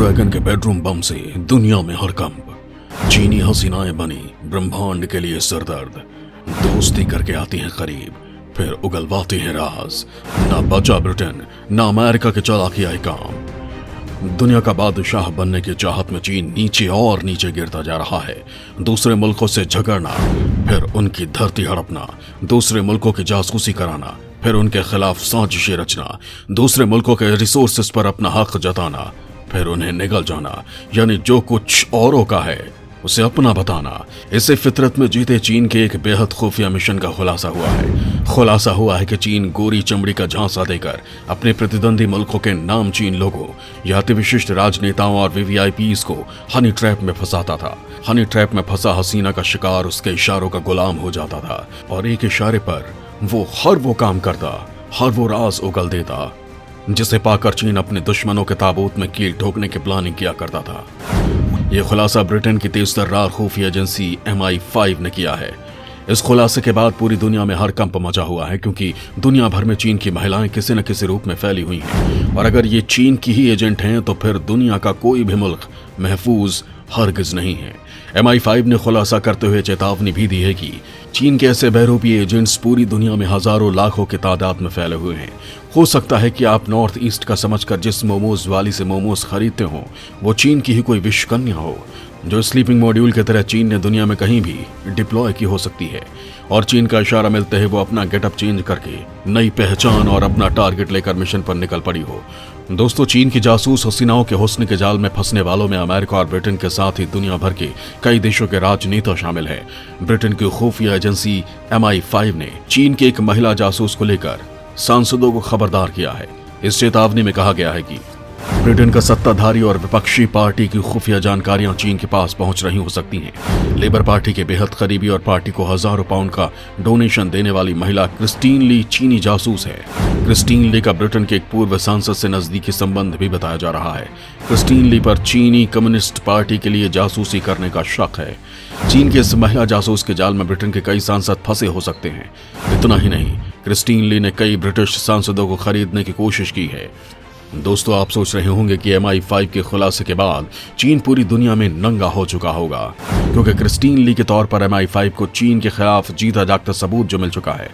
Dragon के bedroom बम से दुनिया में हड़कंप, चीनी हसीनाएं बनी ब्रह्मांड के लिए सरदर्द, दोस्ती करके आती हैं करीब, फिर उगलवाती हैं राज। ना बचा ब्रिटेन, ना अमेरिका के चालाकियाई काम। दुनिया का बादशाह बनने की चाहत में चीन नीचे और नीचे गिरता जा रहा है। दूसरे मुल्कों से झगड़ना, फिर उनकी धरती हड़पना, दूसरे मुल्कों की जासूसी कराना, फिर उनके खिलाफ साजिशें रचना, दूसरे मुल्कों के रिसोर्सेस पर अपना हक जताना, फिर उन्हें निगल जाना, यानी जो कुछ औरों का है उसे अपना बताना। इसे फितरत में जीते चीन के एक बेहद खुफिया मिशन का खुलासा हुआ है। खुलासा हुआ है कि चीन गोरी चमड़ी का झांसा देकर अपने प्रतिद्वंदी मुल्कों के नामचीन लोगों या अति विशिष्ट राजनेताओं और वीवीआईपीज को हनी ट्रैप में फंसाता था। हनी ट्रैप में फंसा हसीना का शिकार उसके इशारों का गुलाम हो जाता था और एक इशारे पर वो हर वो काम करता, हर वो राज उगल देता जिसे पाकर चीन अपने दुश्मनों के ताबूत में कील ठोकने की प्लानिंग किया करता था। यह खुलासा ब्रिटेन की तेज तर्रार खुफिया एजेंसी MI5 ने किया है। इस खुलासे के बाद पूरी दुनिया में हड़कंप मचा हुआ है, क्योंकि दुनिया भर में चीन की महिलाएं किसी न किसी रूप में फैली हुई हैं और अगर ये चीन की ही एजेंट हैं तो फिर दुनिया का कोई भी मुल्क महफूज हरगिज नहीं है। MI5 ने खुलासा करते हुए चेतावनी भी दी है कि चीन के ऐसे बहरूपी एजेंट्स पूरी दुनिया में हजारों लाखों की तादाद में फैले हुए हैं। हो सकता है कि आप नॉर्थ ईस्ट का समझकर जिस मोमोज वाली से मोमोज खरीदते हो वो चीन की ही कोई विषकन्या हो, जो स्लीपिंग मॉड्यूल की तरह चीन ने दुनिया में कहीं भी डिप्लॉय की हो सकती है और चीन का इशारा मिलते ही वो अपना गेटअप चेंज करके नई पहचान और अपना टारगेट लेकर मिशन पर निकल पड़ी हो। दोस्तों, चीन की जासूस हसीनाओं के हुस्न के जाल में फंसने वालों में अमेरिका और ब्रिटेन के साथ ही दुनिया भर के कई देशों के राजनेता शामिल हैं। ब्रिटेन की खुफिया एजेंसी MI5 ने चीन के एक महिला जासूस को लेकर सांसदों को खबरदार किया है। इस चेतावनी में कहा गया है कि ब्रिटेन का सत्ताधारी और विपक्षी पार्टी की खुफिया जानकारियां चीन के पास पहुंच रही हो सकती हैं। लेबर पार्टी के बेहद करीबी और पार्टी को हजारों पाउंड का डोनेशन देने वाली महिला क्रिस्टीन ली चीनी जासूस है। क्रिस्टीन ली का ब्रिटेन के एक पूर्व सांसद से नजदीकी संबंध भी बताया जा रहा है। क्रिस्टीन ली पर चीनी कम्युनिस्ट पार्टी के लिए जासूसी करने का शक है। चीन के इस महिला जासूस के जाल में ब्रिटेन के कई सांसद फंसे हो सकते हैं। इतना ही नहीं, क्रिस्टीन ली ने कई ब्रिटिश सांसदों को खरीदने की कोशिश की है। दोस्तों, आप सोच रहे होंगे कि MI5 के खुलासे के बाद चीन पूरी दुनिया में नंगा हो चुका होगा, क्योंकि क्रिस्टीन ली के तौर पर MI5 को चीन के खिलाफ जीता जागता सबूत जो मिल चुका है।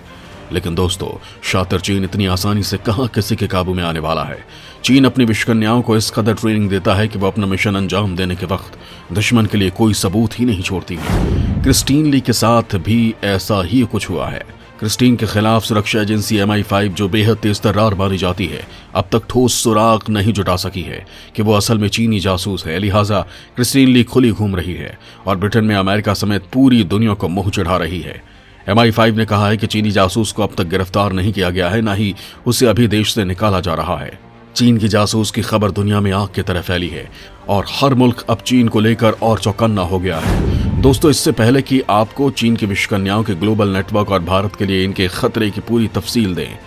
लेकिन दोस्तों, शातिर चीन इतनी आसानी से कहां किसी के काबू में आने वाला है। चीन अपनी विषकन्याओं को इस कदर ट्रेनिंग देता है कि वो अपना मिशन अंजाम देने के वक्त दुश्मन के लिए कोई सबूत ही नहीं छोड़ती है। क्रिस्टीन ली के साथ भी ऐसा ही कुछ हुआ है। क्रिस्टीन के खिलाफ सुरक्षा एजेंसी MI5, जो बेहद तेज तर्रार मानी जाती है, अब तक ठोस सुराग नहीं जुटा सकी है कि वो असल में चीनी जासूस है। लिहाजा क्रिस्टीन ली खुली घूम रही है और ब्रिटेन में अमेरिका समेत पूरी दुनिया को मुंह चढ़ा रही है। MI5 ने कहा है कि चीनी जासूस को अब तक गिरफ्तार नहीं किया गया है, न ही उसे अभी देश से निकाला जा रहा है। चीन की जासूस की खबर दुनिया में आग की तरह फैली है और हर मुल्क अब चीन को लेकर और चौकन्ना हो गया है। दोस्तों, इससे पहले कि आपको चीन की विषकन्याओं के ग्लोबल नेटवर्क और भारत के लिए इनके खतरे की पूरी तफसील दें,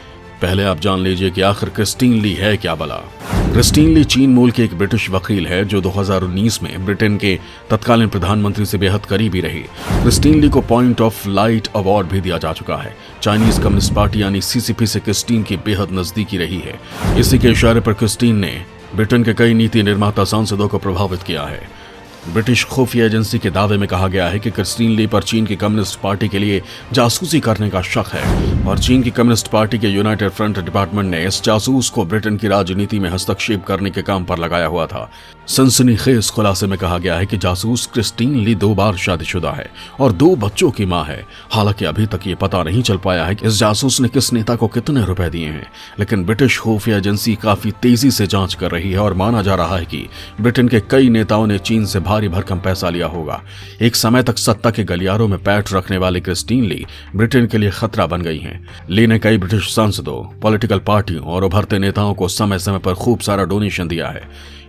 पहले आप जान लीजिए कि आखिर क्रिस्टीन ली है क्या भला। क्रिस्टीन ली चीन मूल के एक ब्रिटिश वकील है जो 2019 में ब्रिटेन के तत्कालीन प्रधानमंत्री से बेहद करीबी रही। क्रिस्टीन ली को पॉइंट ऑफ लाइट अवार्ड भी दिया जा चुका है। चाइनीज कम्युनिस्ट पार्टी यानी CCP से क्रिस्टीन की बेहद नजदीकी रही है। इसी के इशारे पर क्रिस्टीन ने ब्रिटेन के कई नीति निर्माता सांसदों को प्रभावित किया है। ब्रिटिश खुफिया एजेंसी के दावे में कहा गया है कि क्रिस्टीन ली पर चीन की कम्युनिस्ट पार्टी के लिए जासूसी करने का शक है और चीन की कम्युनिस्ट पार्टी के यूनाइटेड फ्रंट डिपार्टमेंट ने इस जासूस को ब्रिटेन की राजनीति में हस्तक्षेप करने के काम पर लगाया हुआ था। सनसनीखेज खुलासे में कहा गया है कि जासूस क्रिस्टीन ली 2 बार शादीशुदा है और 2 बच्चों की मां है। हालांकि अभी तक ये पता नहीं चल पाया है कि इस जासूस ने किस नेता को कितने रुपए दिए हैं, लेकिन ब्रिटिश खुफिया एजेंसी काफी तेजी से जांच कर रही है और माना जा रहा है कि ब्रिटेन के कई नेताओं ने चीन से भारी भरकम पैसा लिया होगा। एक समय तक सत्ता के गलियारों में पैठ रखने वाली क्रिस्टीन ली ब्रिटेन के लिए खतरा बन गई हैं। ली ने कई ब्रिटिश सांसदों, पॉलिटिकल पार्टियों और उभरते नेताओं को समय समय पर खूब सारा डोनेशन दिया है।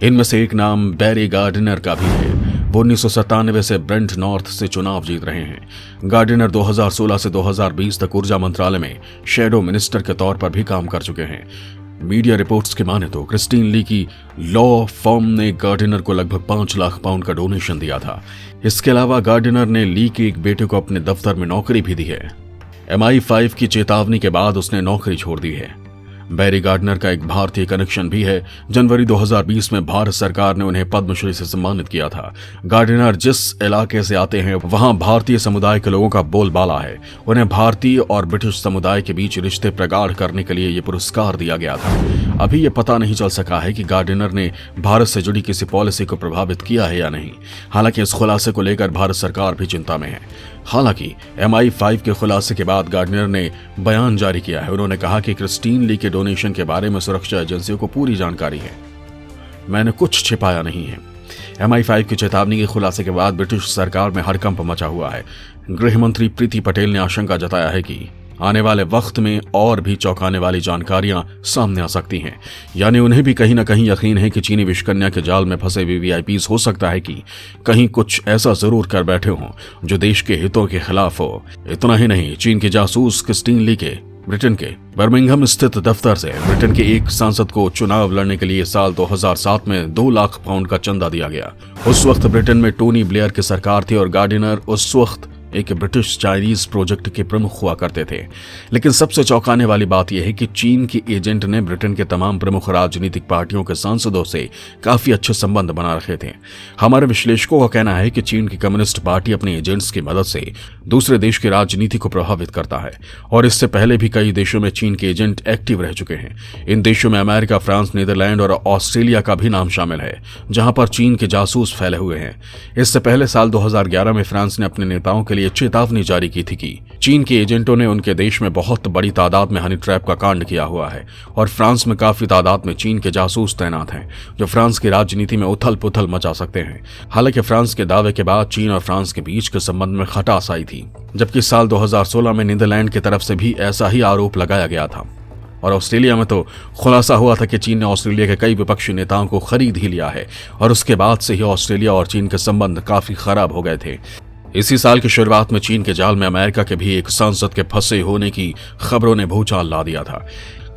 इनमें से एक नाम बैरी गार्डिनर का भी है। वो 1997 से ब्रेंट नॉर्थ से चुनाव जीत रहे हैं। गार्डिनर 2016 से 2020 तक ऊर्जा मंत्रालय में शैडो मिनिस्टर के तौर पर भी काम कर चुके हैं। मीडिया रिपोर्ट्स के माने तो क्रिस्टीन ली की लॉ फर्म ने गार्डिनर को लगभग 5 लाख पाउंड का डोनेशन दिया था। इसके अलावा गार्डिनर ने ली के एक बेटे को अपने दफ्तर में नौकरी भी दी है। MI5 की चेतावनी के बाद उसने नौकरी छोड़ दी है। बैरी गार्डनर का एक भारतीय कनेक्शन भी है। जनवरी 2020 में भारत सरकार ने उन्हें पद्मश्री से सम्मानित किया था। गार्डनर जिस इलाके से आते हैं वहां भारतीय समुदाय के लोगों का बोलबाला है। उन्हें भारतीय और ब्रिटिश समुदाय के बीच रिश्ते प्रगाढ़ करने के लिए ये पुरस्कार दिया गया था। अभी ये पता नहीं चल सका है कि गार्डनर ने भारत से जुड़ी किसी पॉलिसी को प्रभावित किया है या नहीं। हालांकि इस खुलासे को लेकर भारत सरकार भी चिंता में है। हालांकि MI5 के खुलासे के बाद गार्डनर ने बयान जारी किया है। उन्होंने कहा कि क्रिस्टीन ली के डोनेशन के बारे में सुरक्षा एजेंसियों को पूरी जानकारी है, मैंने कुछ छिपाया नहीं है। MI5 की चेतावनी के खुलासे के बाद ब्रिटिश सरकार में हड़कंप मचा हुआ है। गृह मंत्री प्रीति पटेल ने आशंका जताया है कि आने वाले वक्त में और भी चौंकाने वाली जानकारियां सामने आ सकती हैं। यानी उन्हें भी कहीं ना कहीं यकीन है कि चीनी विषकन्या के जाल में फंसे VVIPs हो सकता है कि कहीं कुछ ऐसा जरूर कर बैठे हों जो देश के हितों के खिलाफ हो। इतना ही नहीं, चीन के जासूस क्रिस्टीन ली के ब्रिटेन के बर्मिंघम स्थित दफ्तर से ब्रिटेन के एक सांसद को चुनाव लड़ने के लिए साल 2007 में 2 लाख पाउंड का चंदा दिया गया। उस वक्त ब्रिटेन में टोनी ब्लेयर की सरकार थी और गार्डनर उस वक्त एक ब्रिटिश चाइनीज प्रोजेक्ट के प्रमुख हुआ करते थे। लेकिन सबसे चौंकाने वाली बात यह है कि चीन के एजेंट ने ब्रिटेन के तमाम प्रमुख राजनीतिक पार्टियों के सांसदों से काफी अच्छे संबंध बना रखे थे। हमारे विश्लेषकों का कहना है कि चीन की कम्युनिस्ट पार्टी अपने एजेंट्स की मदद से दूसरे देश की राजनीति को प्रभावित करता है और इससे पहले भी कई देशों में चीन के एजेंट एक्टिव रह चुके हैं। इन देशों में अमेरिका, फ्रांस, नीदरलैंड और ऑस्ट्रेलिया का भी नाम शामिल है, जहां पर चीन के जासूस फैले हुए हैं। इससे पहले साल 2011 में फ्रांस ने अपने नेताओं के लिए चेतावनी जारी की थी कि चीन के एजेंटों ने उनके देश में बहुत बड़ी तादाद में हनी ट्रैप का कांड किया हुआ है और फ्रांस में काफी तादाद में चीन के जासूस तैनात हैं जो फ्रांस की राजनीति में उथल पुथल मचा सकते हैं। हालांकि फ्रांस के दावे के बाद चीन और फ्रांस के बीच के संबंध में खटास आई थी, जबकि साल 2016 में नीदरलैंड की तरफ से भी ऐसा ही आरोप लगाया गया था और ऑस्ट्रेलिया में तो खुलासा हुआ था कि चीन ने ऑस्ट्रेलिया के कई विपक्षी नेताओं को खरीद ही लिया है और उसके बाद से ही ऑस्ट्रेलिया और चीन के संबंध काफी खराब हो गए थे। इसी साल की शुरुआत में चीन के जाल में अमेरिका के भी एक सांसद के फंसे होने की खबरों ने भूचाल ला दिया था।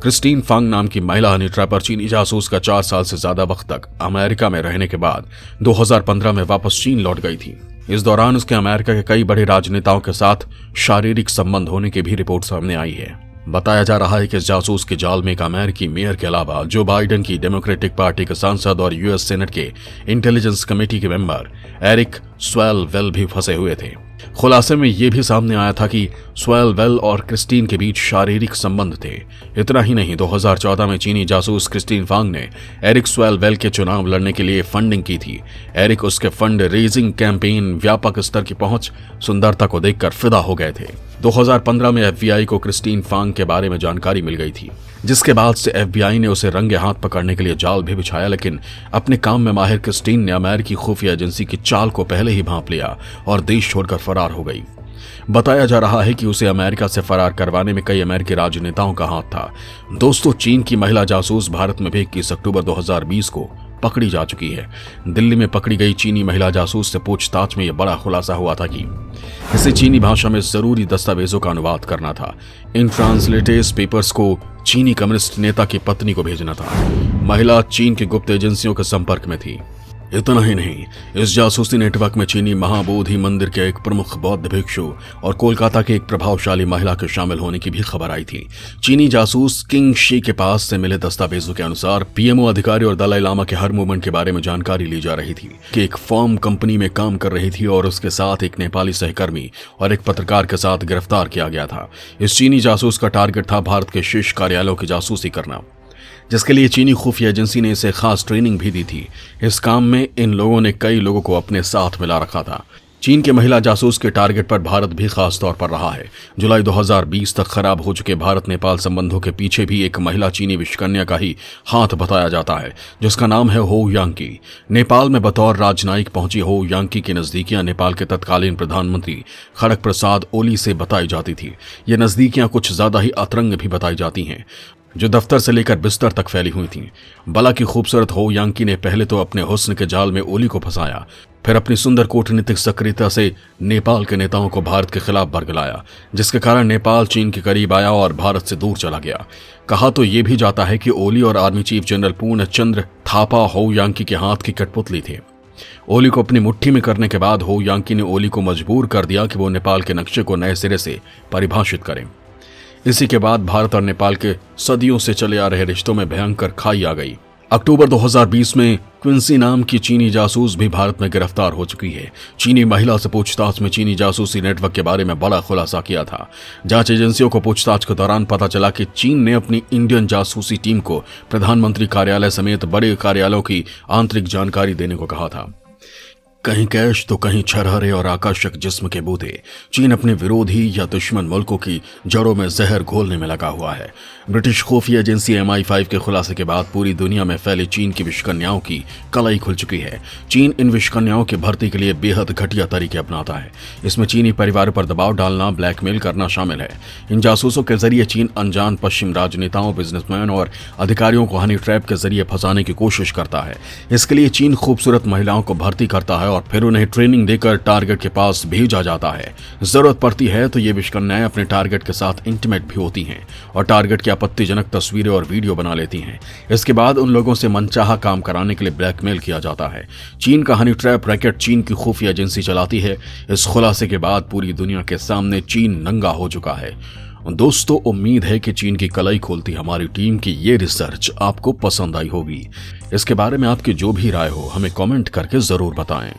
क्रिस्टीन फांग नाम की महिला हनी ट्रैपर चीनी जासूस का 4 साल से ज्यादा वक्त तक अमेरिका में रहने के बाद 2015 में वापस चीन लौट गई थी। इस दौरान उसके अमेरिका के कई बड़े राजनेताओं के साथ शारीरिक संबंध होने की भी रिपोर्ट सामने आई है। बताया जा रहा है कि इस जासूस के जाल में एक अमेरिकी मेयर के अलावा जो बाइडेन की डेमोक्रेटिक पार्टी के सांसद और US सेनेट के इंटेलिजेंस कमेटी के मेंबर एरिक स्वेलवेल भी फंसे हुए थे। खुलासे में यह भी सामने आया था कि स्वेलवेल और क्रिस्टीन के बीच शारीरिक संबंध थे। इतना ही नहीं, 2014 में चीनी जासूस क्रिस्टीन फांग ने एरिक स्वेलवेल के चुनाव लड़ने के लिए फंडिंग की थी। एरिक उसके फंड रेजिंग कैंपेन, व्यापक स्तर की पहुंच, सुंदरता को देखकर फिदा हो गए थे। 2015 में FBI को क्रिस्टीन फांग के बारे में जानकारी मिल गई थी, जिसके बाद से FBI ने उसे रंगे हाथ पकड़ने के लिए जाल भी बिछाया। लेकिन अपने काम में माहिर क्रिस्टीन ने अमेरिकी खुफिया एजेंसी की चाल को पहले ही भांप लिया और देश छोड़कर फरार हो गई। बताया जा रहा है कि उसे अमेरिका से फरार करवाने में कई अमेरिकी राजनेताओं का हाथ था। दोस्तों, चीन की महिला जासूस भारत में भी 21 अक्टूबर 2020 को पकड़ी जा चुकी है। दिल्ली में पकड़ी गई चीनी महिला जासूस से पूछताछ में यह बड़ा खुलासा हुआ था कि इसे चीनी भाषा में जरूरी दस्तावेजों का अनुवाद करना था। इन ट्रांसलेटेड पेपर्स को चीनी कम्युनिस्ट नेता की पत्नी को भेजना था। महिला चीन की गुप्त एजेंसियों के संपर्क में थी। इतना ही नहीं, इस जासूसी नेटवर्क में चीनी महाबोधि मंदिर के एक प्रमुख बौद्ध भिक्षु और कोलकाता के एक प्रभावशाली महिला के शामिल होने की भी खबर आई थी। चीनी जासूस किंग शी के पास से मिले दस्तावेजों के अनुसार PMO अधिकारी और दलाई लामा के हर मूवमेंट के बारे में जानकारी ली जा रही थी कि एक फर्म कंपनी में काम कर रही थी और उसके साथ एक नेपाली सहकर्मी और एक पत्रकार के साथ गिरफ्तार किया गया था। इस चीनी जासूस का टारगेट था भारत के शीर्ष कार्यालयों की जासूसी करना, जिसके लिए चीनी खुफिया एजेंसी ने इसे खास ट्रेनिंग भी दी थी। इस काम में इन लोगों ने कई लोगों को अपने साथ मिला रखा था। चीन के महिला जासूस के टारगेट पर भारत भी खास तौर पर रहा है। जुलाई 2020 तक खराब हो चुके भारत नेपाल संबंधों के पीछे भी एक महिला चीनी विषकन्या का ही हाथ बताया जाता है, जिसका नाम है हो यांकी। नेपाल में बतौर राजनयिक पहुंची हो यांकी की नजदीकियां नेपाल के तत्कालीन प्रधानमंत्री खड़ग प्रसाद ओली से बताई जाती थी। ये नजदीकियां कुछ ज्यादा ही अतरंग भी बताई जाती हैं, जो दफ्तर से लेकर बिस्तर तक फैली हुई थीं। बला की खूबसूरत हो यांकी ने पहले तो अपने हुस्न के जाल में ओली को फंसाया, फिर अपनी सुंदर कूटनीतिक सक्रियता से नेपाल के नेताओं को भारत के खिलाफ बरगलाया, जिसके कारण नेपाल चीन के करीब आया और भारत से दूर चला गया। कहा तो ये भी जाता है कि ओली और आर्मी चीफ जनरल पूर्ण चंद्र थापा हो यांकी के हाथ की कठपुतली थे। ओली को अपनी मुट्ठी में करने के बाद हो यांकी ने ओली को मजबूर कर दिया कि वो नेपाल के नक्शे को नए सिरे से परिभाषित करें। इसी के बाद भारत और नेपाल के सदियों से चले आ रहे रिश्तों में भयंकर खाई आ गई। अक्टूबर 2020 में क्विंसी नाम की चीनी जासूस भी भारत में गिरफ्तार हो चुकी है। चीनी महिला से पूछताछ में चीनी जासूसी नेटवर्क के बारे में बड़ा खुलासा किया था। जांच एजेंसियों को पूछताछ के दौरान पता चला कि चीन ने अपनी इंडियन जासूसी टीम को प्रधानमंत्री कार्यालय समेत बड़े कार्यालयों की आंतरिक जानकारी देने को कहा था। कहीं कैश तो कहीं छरहरे और आकर्षक जिस्म के बूते चीन अपने विरोधी या दुश्मन मुल्कों की जड़ों में जहर घोलने में लगा हुआ है। ब्रिटिश खुफिया एजेंसी MI5 के खुलासे के बाद पूरी दुनिया में फैली चीन की विषकन्याओं की कलाई खुल चुकी है। चीन इन विषकन्याओं की भर्ती के लिए बेहद घटिया तरीके अपनाता है। इसमें चीनी परिवार पर दबाव डालना, ब्लैकमेल करना शामिल है। इन जासूसों के जरिए चीन अनजान पश्चिम राजनेताओं, बिजनेसमैन और अधिकारियों को हनी ट्रैप के जरिए फंसाने की कोशिश करता है। इसके लिए चीन खूबसूरत महिलाओं को भर्ती करता है और फिर उन्हें ट्रेनिंग देकर टारगेट के पास भेजा जाता है। जरूरत पड़ती है तो ये विषकन्याएं अपने टारगेट के साथ इंटीमेट भी होती हैं और टारगेट की आपत्तिजनक तस्वीरें और वीडियो बना लेती हैं। इसके बाद उन लोगों से मनचाहा काम कराने के लिए ब्लैकमेल किया जाता है। चीन का हनी ट्रैप रैकेट चीन की खुफिया एजेंसी चलाती है। इस खुलासे के बाद पूरी दुनिया के सामने चीन नंगा हो चुका है। दोस्तों, उम्मीद है कि चीन की कलाई खोलती हमारी टीम की ये रिसर्च आपको पसंद आई होगी। इसके बारे में आपकी जो भी राय हो हमें कमेंट करके जरूर बताएं।